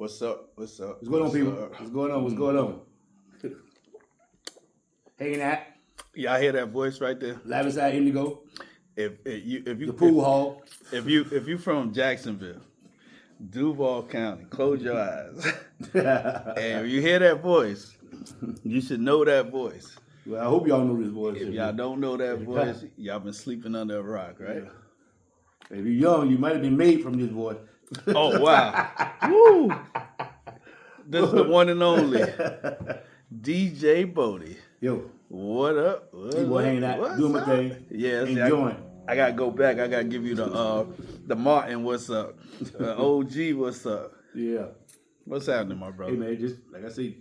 What's up? What's up? What's going on, people? What's going on? What's going on? Hanging out. Y'all hear that voice right there? Live inside Indigo. If you The pool hall. if you from Jacksonville, Duval County, close your eyes. And if you hear that voice, you should know that voice. Well, I hope y'all know this voice. If y'all don't know that voice, y'all been sleeping under a rock, right? Yeah. If you're young, you might have been made from this voice. Oh wow! Woo! This is the one and only DJ Bodie. Yo, what up? People hanging out, doing my thing. Yes, enjoying. I gotta go back. I gotta give you the Martin. What's up? OG. What's up? Yeah. What's happening, my brother? Hey man, just like I say,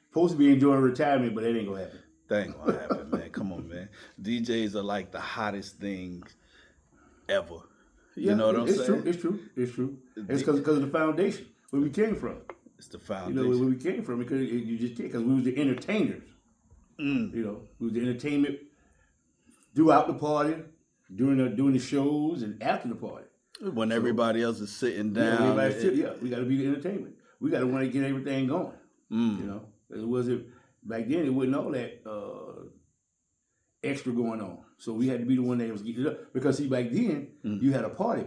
supposed to be enjoying retirement, but that ain't gonna happen. That ain't gonna happen, man. Come on, man. DJs are like the hottest things ever. Yeah, you know what I'm saying? It's true. It's because of the foundation where we came from. It's the foundation. You know where we came from because you just can't, because we was the entertainers. You know, we was the entertainment throughout the party, during the shows, and after the party. When everybody else is sitting down. We got to be the entertainment. We got to want to get everything going. You know, back then it wasn't all that extra going on. So we had to be the one that was getting it up. Because see, back then, you had a party.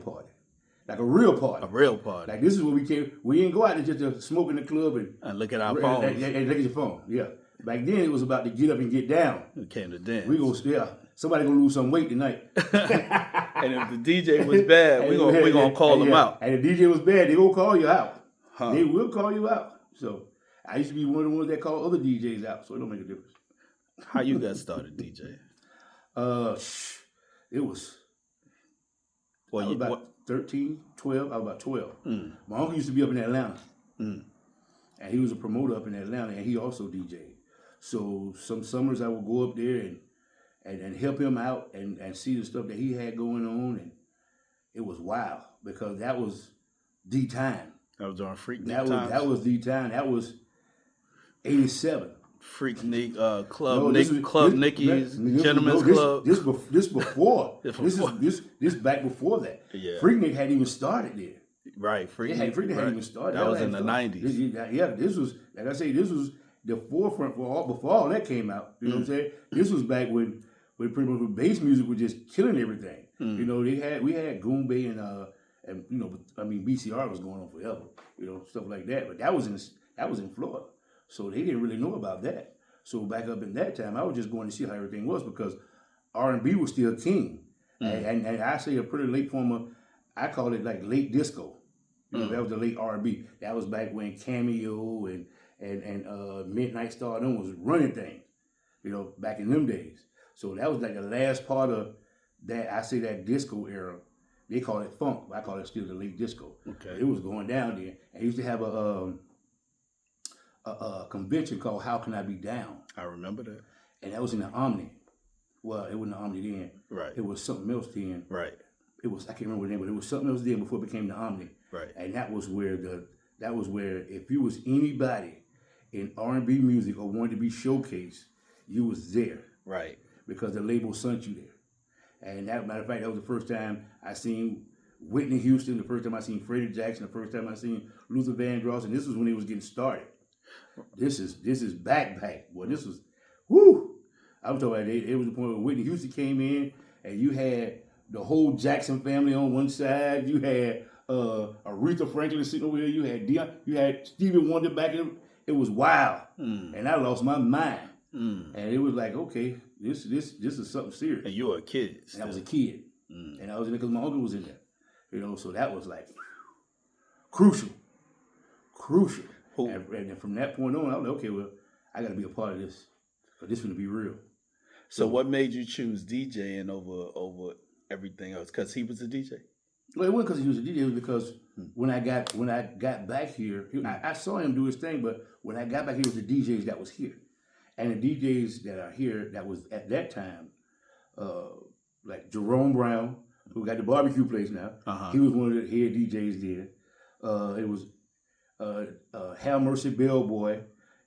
Like a real party. A real party. Like this is what we came. We didn't go out and just smoke in the club and look at our phones. And look at your phone. Yeah. Back then it was about to get up and get down. It came to dance. Somebody gonna lose some weight tonight. And if the DJ was bad, we gonna call him out. And if the DJ was bad, they gonna call you out. Huh. They will call you out. So I used to be one of the ones that call other DJs out. So it don't make a difference. How you got started, DJ? It was. Well, I was about 13, 12. I was about 12. My uncle used to be up in Atlanta. And he was a promoter up in Atlanta, and he also DJed. So some summers I would go up there and help him out and see the stuff that he had going on, and it was wild because that was the time. That was on Freaknik times. That was the time. That was 87. Freaknik Club Nicky's Gentlemen's Club. This before. This back before that. Yeah. Freaknik hadn't even started there. Right, Freaknik. Freaknik hadn't even started. That was in the 90s. This was, like I say, this was the forefront before all that came out. You know what I'm saying? This was back when pretty much bass music was just killing everything. You know, we had Goombay and you know, I mean BCR was going on forever. You know, stuff like that. But that was in Florida. So they didn't really know about that. So back up in that time, I was just going to see how everything was because R&B was still king. And I say a pretty late form of, I call it like late disco. You know, that was the late R&B. That was back when Cameo and Midnight Star them was running things, you know, back in them days. So that was like the last part of that, I say that disco era. They call it funk, but I call it still the late disco. Okay. It was going down there. And used to have a convention called How Can I Be Down? I remember that. And that was in the Omni. Well, it wasn't the Omni then. Right. It was something else then. Right. It was, I can't remember the name, but it was something else then before it became the Omni. Right. And that was where if you was anybody in R&B music or wanted to be showcased, you was there. Right. Because the label sent you there. And that, matter of fact, that was the first time I seen Whitney Houston, the first time I seen Freddie Jackson, the first time I seen Luther Vandross, and this was when he was getting started. This is back. Boy, this was, whoo! I'm talking about it was the point where Whitney Houston came in, and you had the whole Jackson family on one side. You had Aretha Franklin sitting over there. You had Dion. You had Stevie Wonder back in. It was wild, and I lost my mind. And it was like, okay, this is something serious. And you were a kid. And I was a kid, and I was in there because my uncle was in there. You know, so that was like crucial. And from that point on, I was like, okay, well, I got to be a part of this, because this is going to be real. So what made you choose DJing over everything else? Because he was a DJ? Well, it wasn't because he was a DJ. It was because when I got back here, I saw him do his thing, but when I got back here, it was the DJs that was here. And the DJs that are here that was at that time, like Jerome Brown, who got the barbecue place now. He was one of the head DJs there. It was Have Mercy Bellboy.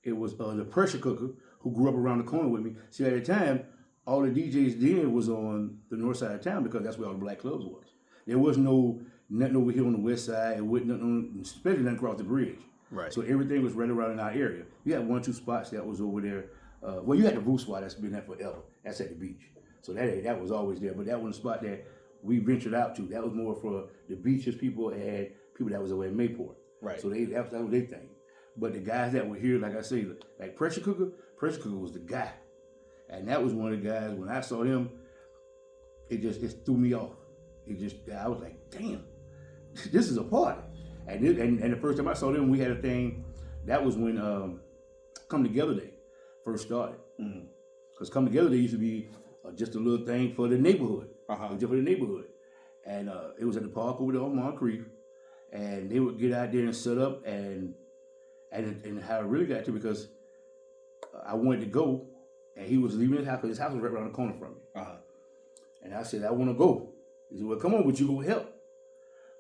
It was the Pressure Cooker, who grew up around the corner with me. See, at the time, all the DJs then was on the north side of town because that's where all the black clubs was. There was nothing over here on the west side. It wasn't nothing, especially nothing across the bridge. Right. So everything was right around in our area. You had 1 or 2 spots that was over there. Well, you had the Roof spot that's been there forever. That's at the beach. So that was always there. But that was a spot that we ventured out to. That was more for the beaches people and people that was away in Mayport. Right. So that was their thing. But the guys that were here, like I say, like Pressure Cooker was the guy. And that was one of the guys, when I saw him, it threw me off. I was like, damn, this is a party. And the first time I saw them, we had a thing, that was when Come Together Day first started. Because Come Together Day used to be just a little thing for the neighborhood. Just for the neighborhood. And it was at the park over there on Moncrief. And they would get out there and set up, and how it really got to, because I wanted to go, and he was leaving his house, because his house was right around the corner from me. And I said, I want to go. He said, well, come on, but you go help.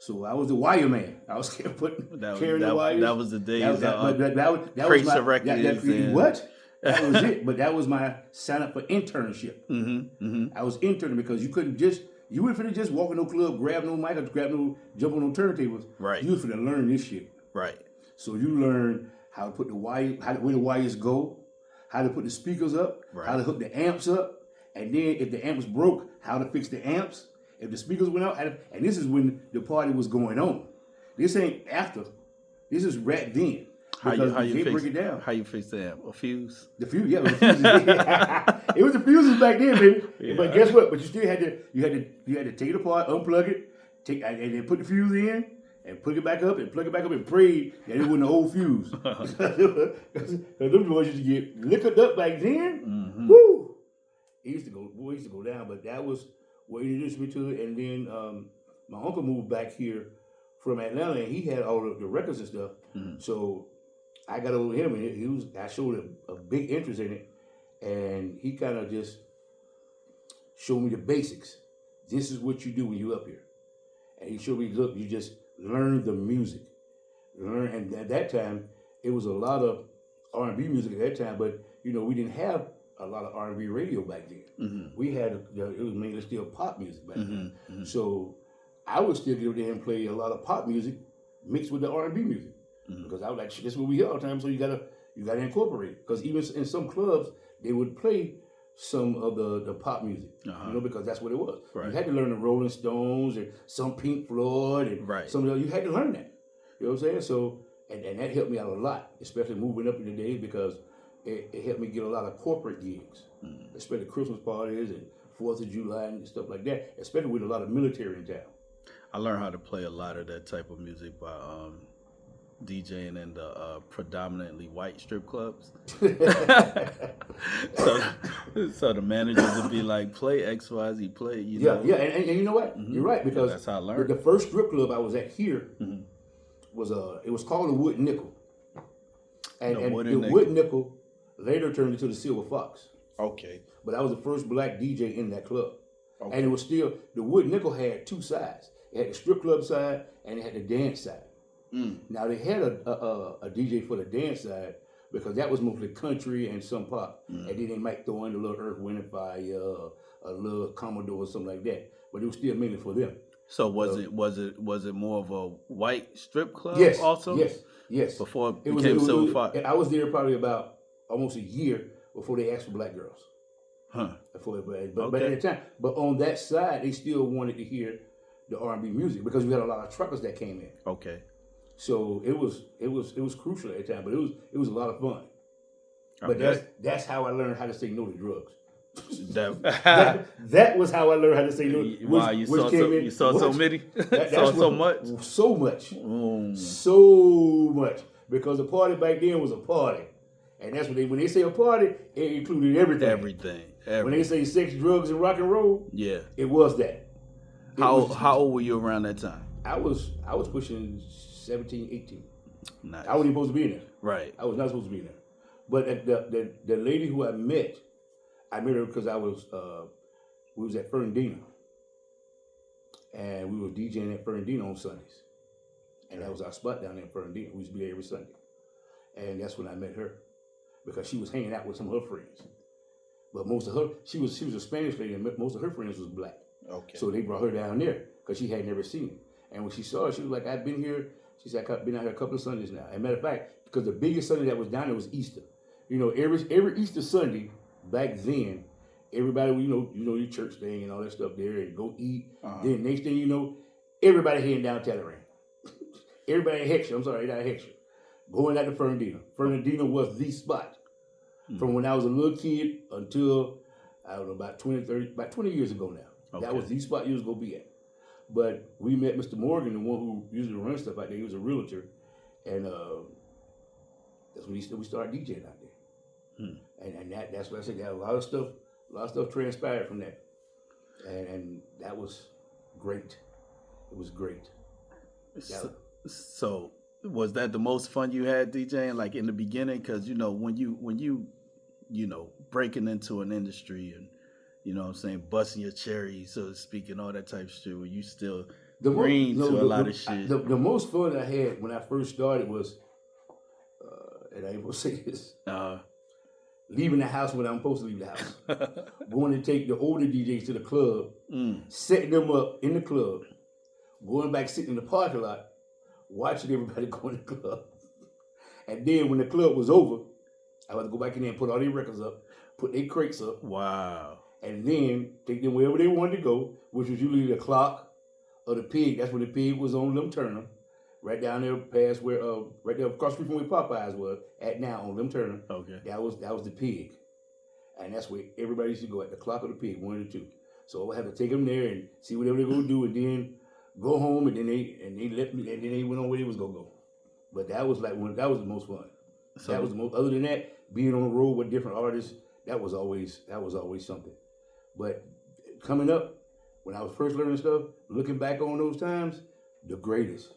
So I was the wire man. I was carrying the wires. That was the days of crates of records. What? That was it. But that was my sign up for internship. I was interning because you couldn't just, you wouldn't finna just walk in no club, grab no mic, jump on no turntables. Right. You was finna learn this shit. Right. So you learn how to put the wire, where the wires go, how to put the speakers up, how to hook the amps up, and then if the amps broke, how to fix the amps. If the speakers went out, and this is when the party was going on. This ain't after. This is right then. How you break it down? How you fix the amp? A fuse? The fuse, yeah, the fuses. It was the fuses back then, baby. Yeah. But guess what? But you still had to take it apart, unplug it, and then put the fuse in, and plug it back up, and pray that it wasn't an old fuse. Because them boys used to get liquored up back then. Woo! It used to go down, but that was what introduced me to it. And then my uncle moved back here from Atlanta, and he had all the records and stuff. So I got over him, and I showed a big interest in it, and he kind of just showed me the basics. This is what you do when you up here. And he showed me, look, you just learn the music. And at that time, it was a lot of R&B music at that time, but we didn't have a lot of R&B radio back then. We had, it was mainly still pop music back then. So I would still get over there and play a lot of pop music mixed with the R&B music. Because I was like, this is what we hear all the time, so you gotta incorporate it. Because even in some clubs, they would play some of the pop music, because that's what it was. Right. You had to learn the Rolling Stones and some Pink Floyd and some of the, you had to learn that. You know what I'm saying? So, and that helped me out a lot, especially moving up in the days, because it helped me get a lot of corporate gigs, especially Christmas parties and 4th of July and stuff like that, especially with a lot of military in town. I learned how to play a lot of that type of music by DJing in the predominantly white strip clubs. so the managers would be like, play XYZ, play, know. Yeah, and you know what? You're right, because that's how I learned. The first strip club I was at here was it was called the Wood Nickel. And the Wood Nickel later turned into the Silver Fox. Okay. But I was the first black DJ in that club. Okay. And it was still, the Wood Nickel had 2 sides. It had the strip club side and it had the dance side. Now they had a DJ for the dance side because that was mostly country and some pop, and then they might throw in a little Earth, Wind and Fire, a little Commodore or something like that. But it was still mainly for them. So was it more of a white strip club? Yes. Also. Yes. Before it became Silver Fox. I was there probably about almost a year before they asked for black girls. But at the time, but on that side, they still wanted to hear the R&B music because we had a lot of truckers that came in. Okay. So it was crucial at the time, but it was a lot of fun. But that's how I learned how to say no to drugs. That was how I learned how to say no. Wow, you saw so many, so much, so much. Because a party back then was a party, and that's when they say a party, it included everything. Everything. When they say sex, drugs, and rock and roll, it was that. How old were you around that time? I was pushing 17, 18. Nice. I wasn't supposed to be in there. Right. I was not supposed to be in there. But the lady who I met her because we was at Fernandina. And we were DJing at Fernandina on Sundays. And that was our spot down there in Fernandina. We used to be there every Sunday. And that's when I met her. Because she was hanging out with some of her friends. But most of her, she was a Spanish lady, and most of her friends was black. Okay. So they brought her down there because she had never seen it. And when she saw it, she was like, I've been here She said, I've been out here a couple of Sundays now. As a matter of fact, because the biggest Sunday that was down there was Easter. You know, every Easter Sunday back then, everybody, you know your church thing and all that stuff there, and go eat. Then next thing you know, everybody heading down Talleyrand. Everybody in Heckscher, I'm sorry, not Heckscher. Going out to Fernandina. Fernandina was the spot. From when I was a little kid until, I don't know, about 20 years ago now. Okay. That was the spot you was going to be at. But we met Mr. Morgan, the one who usually runs stuff out there. He was a realtor. And that's when we started DJing out there. And that's what I said. A lot of stuff transpired from that. And that was great. It was great. So was that the most fun you had DJing, like in the beginning? Because you know when you breaking into an industry and you know what I'm saying, busting your cherry, so to speak, and all that type of shit, where you still green to a lot of shit. The most fun I had when I first started was, and I ain't gonna say this, leaving the house when I'm supposed to leave the house. Going to take the older DJs to the club, setting them up in the club, going back, sitting in the parking lot, watching everybody go in the club. And then when the club was over, I had to go back in there and put all their records up, put their crates up. Wow. And then take them wherever they wanted to go, which was usually the Clock or the Pig. That's when the Pig was on Lim Turner. Right down there past where, right there across the street from where Popeyes was, at now on Lim Turner. Okay. That was the Pig. And that's where everybody used to go, at the Clock or the Pig, one of the two. So I would have to take them there and see whatever they were going to do, and then go home, and then they left me, and then they went on where they was going to go. But that was that was the most fun. So, that was the most, other than that, being on the road with different artists, that was always something. But coming up, when I was first learning stuff, looking back on those times, the greatest.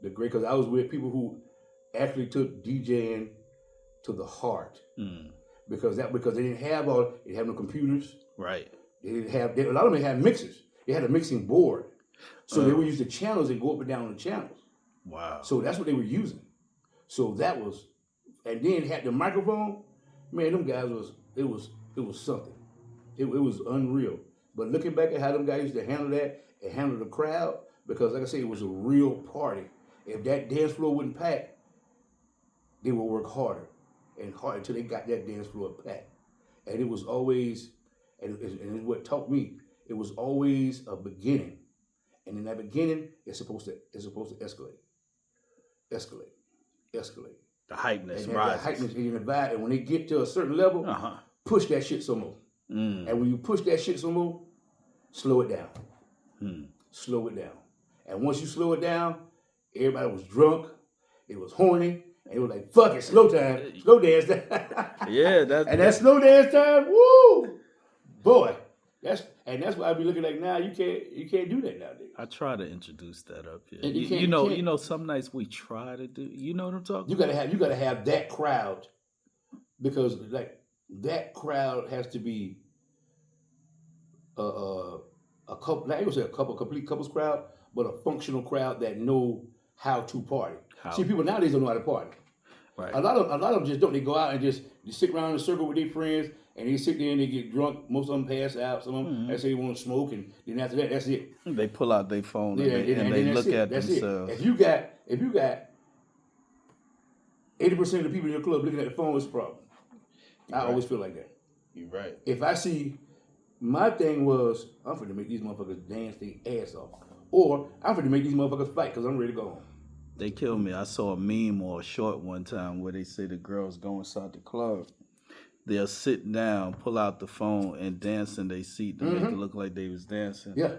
Because I was with people who actually took DJing to the heart. Because they didn't have no computers. Right. They didn't have, a lot of them had mixers. They had a mixing board. So they would use the channels and go up and down the channels. Wow. So that's what they were using. So that was, and then had the microphone, man, them guys it was something. It was unreal. But looking back at how them guys used to handle that and handle the crowd, because like I said, it was a real party. If that dance floor wasn't packed, they would work harder and harder until they got that dance floor packed. And it was always, and it's what taught me, it was always a beginning. And in that beginning, it's supposed to escalate. The hypeness rises. The hypeness in the vibe, and when they get to a certain level, push that shit some more. And when you push that shit some more, slow it down. Slow it down. And once you slow it down, everybody was drunk, they was horny, and it was like, fuck it, slow time, slow dance time. Yeah, that slow dance time, woo! Boy, that's why I be looking like now, you can't do that nowadays. I try to introduce that up here. You know, some nights we try to do, you know what I'm talking about? You gotta have that crowd, because like that crowd has to be a couple, not even say a complete couples crowd, but a functional crowd that know how to party. See, people nowadays don't know how to party. Right. A lot of them just don't. They go out and just sit around in a circle with their friends, and they sit there and they get drunk. Most of them pass out. Some of them they say they want to smoke, and then after that, that's it. They pull out their phone and they look at themselves. If you got 80% of the people in your club looking at the phone, it's a problem. I always feel like that. You're right. If I see, my thing was, I'm finna make these motherfuckers dance their ass off. Or I'm finna make these motherfuckers fight because I'm ready to go home. They killed me. I saw a meme or a short one time where they say the girls go inside the club. They'll sit down, pull out the phone, and dance in their seat to make it look like they was dancing. Yeah.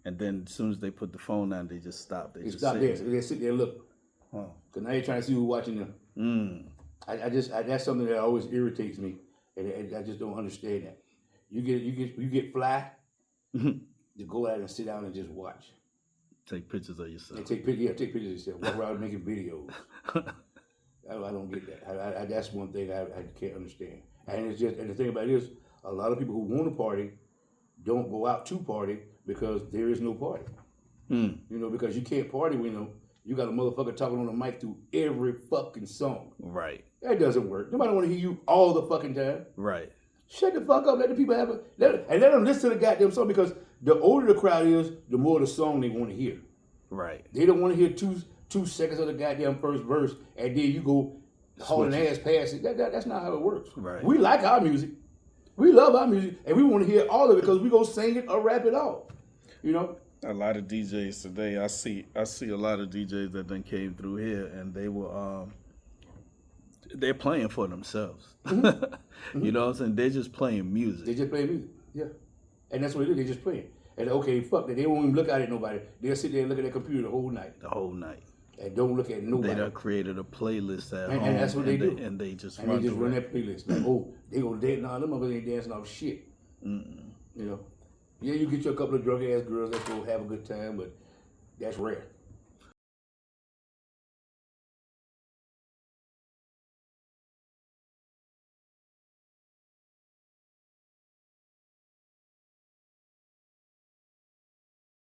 And then as soon as they put the phone down, they just stop. They just stop dancing. They sit there and look. Because now you're trying to see who's watching them. That's something that always irritates me. And I just don't understand that. You get fly to go out and sit down and just watch. Take pictures of yourself. Take pictures of yourself. Walk around making videos. I don't get that. That's one thing I can't understand. And the thing about it is, a lot of people who want to party don't go out to party because there is no party. You know, because you can't party when you got a motherfucker talking on the mic through every fucking song. Right. That doesn't work. Nobody want to hear you all the fucking time. Right. Shut the fuck up. Let the people have let them listen to the goddamn song, because the older the crowd is, the more the song they want to hear. Right. They don't want to hear 2 seconds of the goddamn first verse, and then you go hauling ass past it. That's not how it works. Right. We like our music. We love our music, and we want to hear all of it because we gonna sing it or rap it off. You know. A lot of DJs today, I see a lot of DJs that then came through here, and they were they're playing for themselves. You know what I'm saying? They're just playing music. They just play music, yeah. And that's what they do. They just play it. And okay, fuck that. They won't even look at it. Nobody. They'll sit there and look at their computer the whole night. The whole night. And don't look at nobody. They done created a playlist at home. And that's what they do. And they just run that playlist. Like, oh, they gonna dance. Nah, them motherfuckers ain't dancing off shit. You know. Yeah, you get your couple of drunk ass girls that go have a good time, but that's rare.